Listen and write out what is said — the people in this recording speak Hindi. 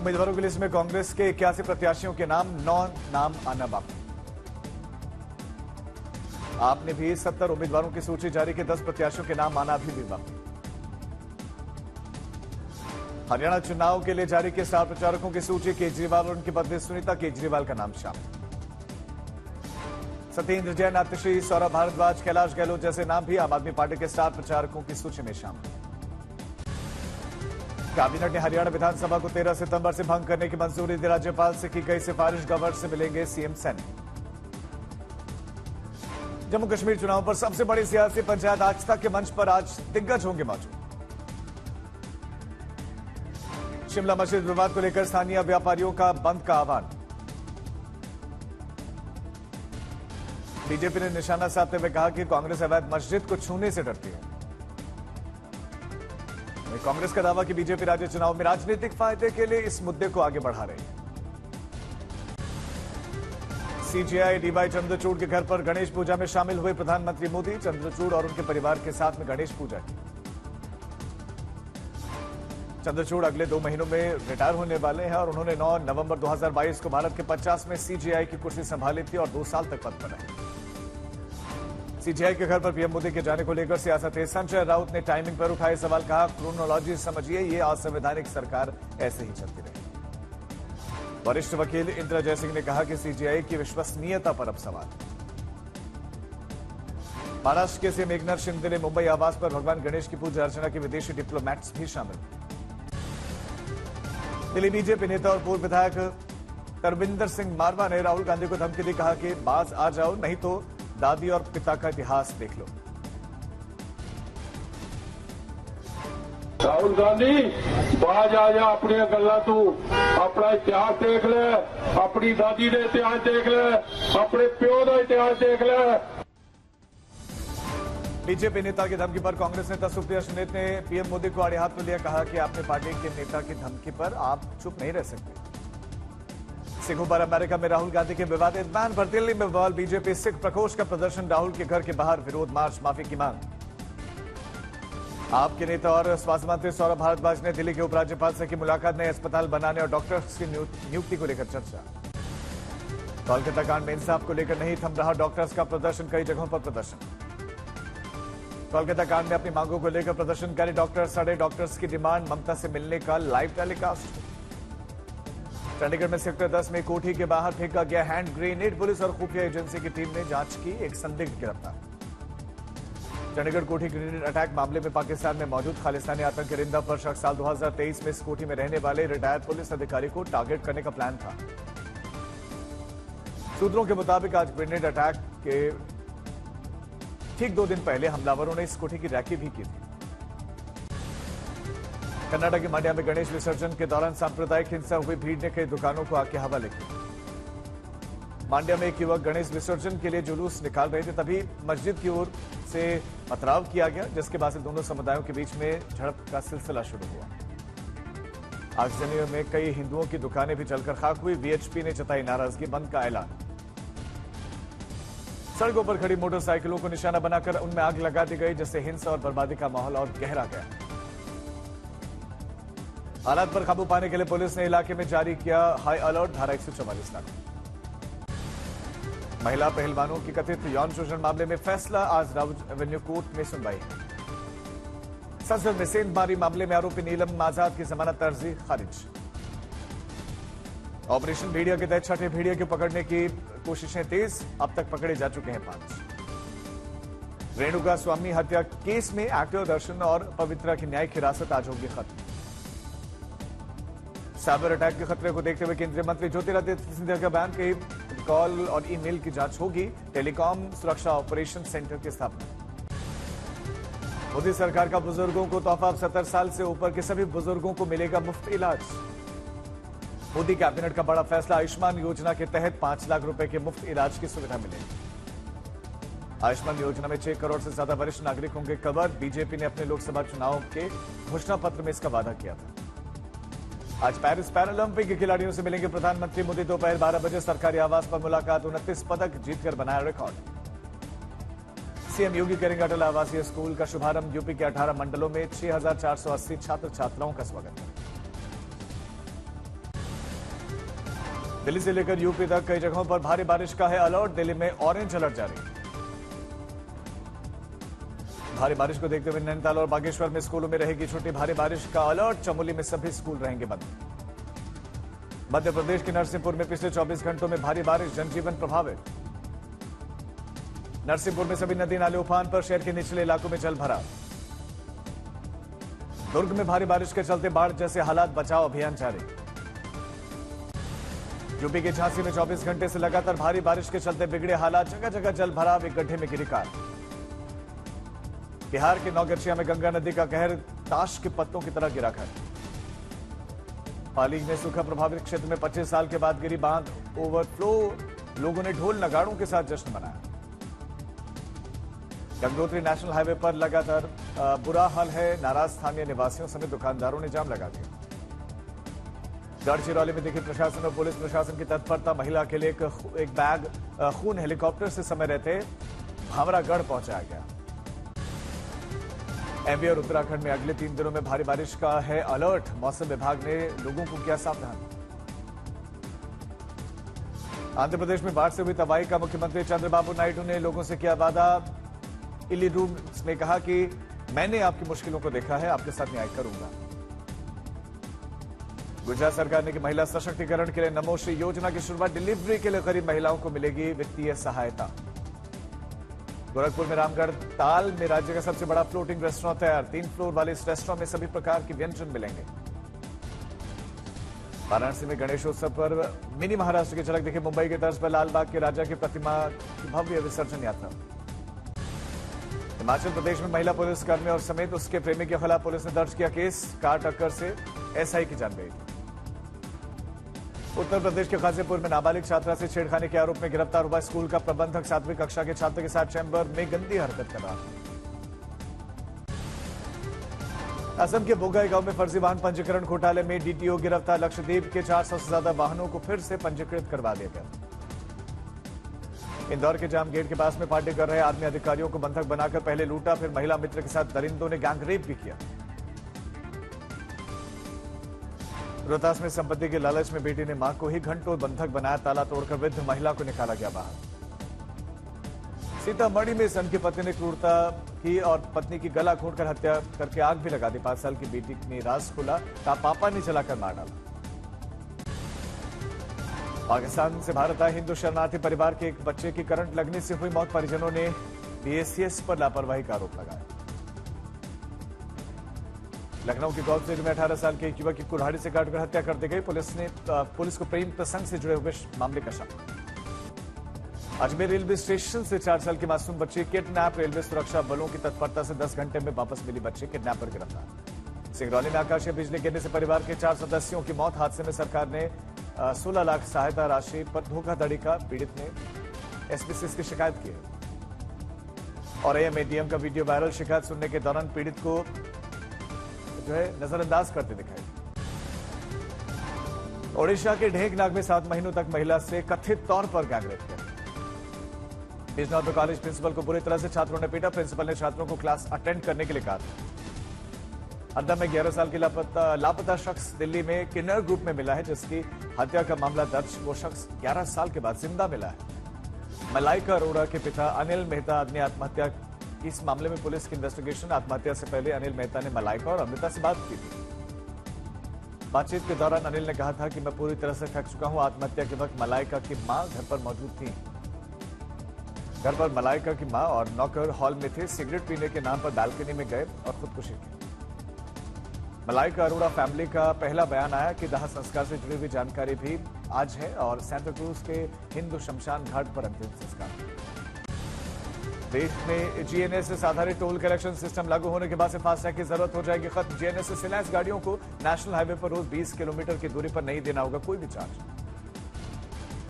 उम्मीदवारों की लिस्ट में कांग्रेस के 81 प्रत्याशियों के नाम 9 नाम आना बाकी। आपने भी 70 उम्मीदवारों की सूची जारी की, 10 प्रत्याशियों के नाम आना भी बाकी। हरियाणा चुनाव के लिए जारी के स्टार प्रचारकों की सूची, केजरीवाल और उनकी पत्नी सुनीता केजरीवाल का नाम शामिल। सत्येंद्र जैन, आतिशी, सौरभ भारद्वाज, कैलाश गहलोत जैसे नाम भी आम आदमी पार्टी के स्टार प्रचारकों की सूची में शामिल। कैबिनेट ने हरियाणा विधानसभा को 13 सितंबर से भंग करने की मंजूरी दी, राज्यपाल से की गई सिफारिश, गवर्नर से मिलेंगे सीएम सैनी। जम्मू कश्मीर चुनाव पर सबसे बड़ी सियासी पंचायत आज तक के मंच पर आज दिग्गज होंगे मौजूद। शिमला मस्जिद विवाद को लेकर स्थानीय व्यापारियों का बंद का आह्वान। बीजेपी ने निशाना साधते हुए कहा कि कांग्रेस अवैध मस्जिद को छूने से डरती है। कांग्रेस का दावा कि बीजेपी राज्य चुनाव में राजनीतिक फायदे के लिए इस मुद्दे को आगे बढ़ा रही है। सीजेआई डीवाई चंद्रचूड़ के घर पर गणेश पूजा में शामिल हुए प्रधानमंत्री मोदी, चंद्रचूड़ और उनके परिवार के साथ में गणेश पूजा की। चंद्रचूड़ अगले 2 महीनों में रिटायर होने वाले हैं और उन्होंने 9 नवंबर 2022 को भारत के 50 में सीजेआई की कुर्सी संभाली थी और 2 साल तक पद पर रहे। सीजेआई के घर पर पीएम मोदी के जाने को लेकर सियासत है। संजय राउत ने टाइमिंग पर उठाए सवाल, कहा क्रोनोलॉजी समझिए, ये असंवैधानिक सरकार ऐसे ही चलती रही। वरिष्ठ वकील इंदिरा जयसिंह ने कहा कि सीजेआई की विश्वसनीयता पर अब सवाल। महाराष्ट्र के सीएम एकनाथ शिंदे ने मुंबई आवास पर भगवान गणेश की पूजा अर्चना की, विदेशी डिप्लोमैट्स भी शामिल। दिल्ली बीजेपी नेता और पूर्व विधायक तरविंदर सिंह मारवा ने राहुल गांधी को धमकी दी, कहा कि बाज आ जाओ, नहीं तो दादी और पिता का इतिहास देख लो। राहुल गांधी बाज आ जा, अपनी गल्ला तू अपना इतिहास देख ले, अपनी दादी का इतिहास देख ले, अपने प्यो का इतिहास देख ले। बीजेपी नेता की धमकी पर कांग्रेस नेता सुप्रिया सुले ने पीएम मोदी को आड़े हाथ में लिया, कहा कि अपने पार्टी के नेता की धमकी पर आप चुप नहीं रह सकते। सिखों पर अमेरिका में राहुल गांधी के विवादित बयान पर दिल्ली में बवाल, बीजेपी सिख प्रकोष्ठ का प्रदर्शन, राहुल के घर के बाहर विरोध मार्च, माफी की मांग। आपके नेता और स्वास्थ्य मंत्री सौरभ भारद्वाज ने दिल्ली के उपराज्यपाल से की मुलाकात, नए अस्पताल बनाने और डॉक्टर्स की नियुक्ति को लेकर चर्चा। कोलकाता कांड में इंसाफ को लेकर नहीं थम रहा डॉक्टर्स का प्रदर्शन, कई जगहों पर प्रदर्शन। कोलकाता कांड में अपनी मांगों को लेकर प्रदर्शनकारी डॉक्टर, साढ़े डॉक्टर्स की डिमांड, ममता से मिलने का लाइव टेलीकास्ट। चंडीगढ़ में सेक्टर 10 में कोठी के बाहर फेंका गया हैंड ग्रेनेड, पुलिस और खुफिया एजेंसी की टीम ने जांच की, एक संदिग्ध गिरफ्तार। चंडीगढ़ कोठी ग्रेनेड अटैक मामले में पाकिस्तान में मौजूद खालिस्तानी आतंकी रिंदा पर शख्स, साल 2023 में इस कोठी में रहने वाले रिटायर्ड पुलिस अधिकारी को टारगेट करने का प्लान था। सूत्रों के मुताबिक आज ग्रेनेड अटैक के ठीक 2 दिन पहले हमलावरों ने इस कोठी की रैकी भी की थी। कर्नाटक के मांड्या में गणेश विसर्जन के दौरान सांप्रदायिक हिंसा हुई, भीड़ ने कई दुकानों को आग के हवाले किया। मांड्या में एक युवक गणेश विसर्जन के लिए जुलूस निकाल रहे थे, तभी मस्जिद की ओर से पथराव किया गया, जिसके बाद से दोनों समुदायों के बीच में झड़प का सिलसिला शुरू हुआ। आगजनी में कई हिंदुओं की दुकानें भी जलकर खाक हुई, वीएचपी ने जताई नाराजगी, बंद का ऐलान। सड़कों पर खड़ी मोटरसाइकिलों को निशाना बनाकर उनमें आग लगा दी गई, जिससे हिंसा और बर्बादी का माहौल और गहरा गया। हालात पर काबू पाने के लिए पुलिस ने इलाके में जारी किया हाई अलर्ट, धारा 144 लागू। महिला पहलवानों की कथित यौन शोषण मामले में फैसला, आज राउज एवेन्यू कोर्ट में सुनवाई। संसद में सेंधमारी मामले में आरोपी नीलम आजाद की जमानत अर्जी खारिज। ऑपरेशन भेड़िया के तहत छठे भेड़िया को पकड़ने की कोशिशें तेज, अब तक पकड़े जा चुके हैं 5। रेणुका स्वामी हत्या केस में एक्टर दर्शन और पवित्रा की न्यायिक हिरासत आज होगी खत्म। साइबर अटैक के खतरे को देखते हुए केंद्रीय मंत्री ज्योतिरादित्य सिंधिया का बयान, कही कॉल और ईमेल की जांच होगी, टेलीकॉम सुरक्षा ऑपरेशन सेंटर की स्थापना। मोदी सरकार का बुजुर्गों को तोहफा, 70 साल से ऊपर के सभी बुजुर्गों को मिलेगा मुफ्त इलाज। मोदी कैबिनेट का बड़ा फैसला, आयुष्मान योजना के तहत 5 लाख रुपए के मुफ्त इलाज की सुविधा मिलेगी। आयुष्मान योजना में 6 करोड़ से ज्यादा वरिष्ठ नागरिक होंगे कवर, बीजेपी ने अपने लोकसभा चुनाव के घोषणा पत्र में इसका वादा किया था। आज पेरिस पैरालंपिक के खिलाड़ियों से मिलेंगे प्रधानमंत्री मोदी, दोपहर 12 बजे सरकारी आवास पर मुलाकात, 29 पदक जीतकर बनाया रिकॉर्ड। सीएम योगी करेंगे अटल आवासीय स्कूल का शुभारंभ, यूपी के 18 मंडलों में 6,480 छात्र छात्राओं का स्वागत। दिल्ली से लेकर यूपी तक कई जगहों पर भारी बारिश का है अलर्ट। दिल्ली में ऑरेंज अलर्ट जारी। भारी बारिश को देखते हुए नैनीताल और बागेश्वर में स्कूलों में रहेगी छुट्टी। भारी बारिश का अलर्ट। चमोली में सभी स्कूल रहेंगे बंद। मध्य प्रदेश के नरसिंहपुर में पिछले 24 घंटों में भारी बारिश, जनजीवन प्रभावित। नरसिंहपुर में सभी नदी नाले उफान पर, शहर के निचले इलाकों में जल भरा। दुर्ग में भारी बारिश के चलते बाढ़ जैसे हालात, बचाव अभियान जारी। यूपी के झांसी में 24 घंटे से लगातार भारी बारिश के चलते बिगड़े हालात, जगह जगह जल भराव, एक गड्ढे में गिरी कार। बिहार के नौगछिया में गंगा नदी का कहर ताश के पत्तों की तरह गिरा है। पाली में सूखा प्रभावित क्षेत्र में 25 साल के बाद गिरी बांध, ओवरफ्लो, लोगों ने ढोल नगाड़ों के साथ जश्न मनाया। गंगोत्री नेशनल हाईवे पर लगातार बुरा हाल है, नाराज स्थानीय निवासियों समेत दुकानदारों ने जाम लगा दिया। गढ़चिरौली में देखी प्रशासन और पुलिस प्रशासन की तत्परता, महिला के लिए एक बैग खून हेलीकॉप्टर से समय रहते भामरागढ़ पहुंचाया गया। एमपी और उत्तराखंड में अगले 3 दिनों में भारी बारिश का है अलर्ट। मौसम विभाग ने लोगों को किया सावधान। आंध्र प्रदेश में बाढ़ से हुई तबाही का मुख्यमंत्री चंद्रबाबू नायडू ने लोगों से किया वादा। इली रूम्स में कहा कि मैंने आपकी मुश्किलों को देखा है, आपके साथ न्याय करूंगा। गुजरात सरकार ने की महिला सशक्तिकरण के लिए नमोश्री योजना की शुरुआत। डिलीवरी के लिए गरीब महिलाओं को मिलेगी वित्तीय सहायता। गोरखपुर में रामगढ़ ताल में राज्य का सबसे बड़ा फ्लोटिंग रेस्टोरेंट तैयार। 3 फ्लोर वाले इस रेस्टोरेंट में सभी प्रकार के व्यंजन मिलेंगे। वाराणसी में गणेशोत्सव पर मिनी महाराष्ट्र की झलक दिखी। मुंबई की तर्ज पर लालबाग के राजा की प्रतिमा की भव्य विसर्जन यात्रा। हिमाचल प्रदेश में महिला पुलिसकर्मी और समेत उसके प्रेमी के खिलाफ पुलिस ने दर्ज किया केस। कार टक्कर से एसआई की जान गई। उत्तर प्रदेश के गाजीपुर में नाबालिग छात्रा से छेड़खानी के आरोप में गिरफ्तार हुआ स्कूल का प्रबंधक 7वीं कक्षा के छात्र के साथ चैम्बर में गंदी हरकत कर रहा था। असम के बोगाई गांव में फर्जी वाहन पंजीकरण घोटाले में डीटीओ गिरफ्तार। लक्षद्वीप के 400 से ज्यादा वाहनों को फिर से पंजीकृत करवा दिया गया। इंदौर के जाम गेट के पास में पार्टी कर रहे आर्मी अधिकारियों को बंधक बनाकर पहले लूटा, फिर महिला मित्र के साथ दरिंदों ने गैंगरेप भी किया। रोहतास में संपत्ति के लालच में बेटी ने मां को ही घंटों बंधक बनाया। ताला तोड़कर वृद्ध महिला को निकाला गया बाहर। सीतामढ़ी में सन की पत्नी ने क्रूरता की और पत्नी की गला घोंटकर हत्या करके आग भी लगा दी। 5 साल की बेटी ने राज खोला, कहा पापा ने जलाकर मार डाला। पाकिस्तान से भारत आए हिंदू शरणार्थी परिवार के एक बच्चे की करंट लगने से हुई मौत। परिजनों ने बीएससीएस पर लापरवाही का आरोप लगाया। लखनऊ के गौतम में 18 साल के एक युवक की कुल्हाड़ी से काटकर हत्या कर दी गई। पुलिस को प्रेम प्रसंग से जुड़े हुए मामले का शक। अजमेर रेलवे स्टेशन से 4 साल की मासूम बच्ची किडनैप। रेलवे सुरक्षा बलों की तत्परता से 10 घंटे में वापस मिली बच्ची। किडनैपर गिरफ्तार। सिंगरौली में आकाशीय बिजली गिरने से परिवार के 4 सदस्यों की मौत। हादसे में सरकार ने 16 लाख सहायता राशि पर धोखाधड़ी का पीड़ित ने एसपीसी की शिकायत की है। और एएमएडीएम का वीडियो वायरल। शिकायत सुनने के दौरान पीड़ित को जो है नजरअंदाज करते दिखाई। ओडिशा के ढेंकनाग में 7 महीनों तक महिला से कथित तौर पर गैंगरेप किया। बिजनौर कॉलेज प्रिंसिपल को बुरी तरह से छात्रों ने पीटा। प्रिंसिपल ने छात्रों को क्लास अटेंड करने के लिए कहा। हरदा में 11 साल की लापता शख्स दिल्ली में किन्नर ग्रुप में मिला है, जिसकी हत्या का मामला दर्ज। वो शख्स 11 साल के बाद जिंदा मिला है। मलाइका अरोड़ा के पिता अनिल मेहता ने आत्महत्या। इस मामले में पुलिस की इन्वेस्टिगेशन। आत्महत्या से पहले अनिल मेहता ने मलाइका और अमृता से बात की थी। बातचीत के दौरान अनिल ने कहा था कि मैं पूरी तरह से थक चुका हूं। आत्महत्या के वक्त मलाइका की मां घर पर मौजूद थी। घर पर मलाइका की मां और नौकर हॉल में थे। सिगरेट पीने के नाम पर बालकनी में गए और खुदकुशी की। मलाइका अरोड़ा फैमिली का पहला बयान आया कि दाह संस्कार से जुड़ी हुई जानकारी भी आज है और सेंटा क्रूज के हिंदू शमशान घाट पर अंतिम संस्कार। देश में जीएनएसएस आधारित टोल कलेक्शन सिस्टम लागू होने के बाद से फास्टैग की जरूरत हो जाएगी खत्म। जीएनएसएस से लैस गाड़ियों को नेशनल हाईवे पर रोज 20 किलोमीटर की दूरी पर नहीं देना होगा कोई भी चार्ज।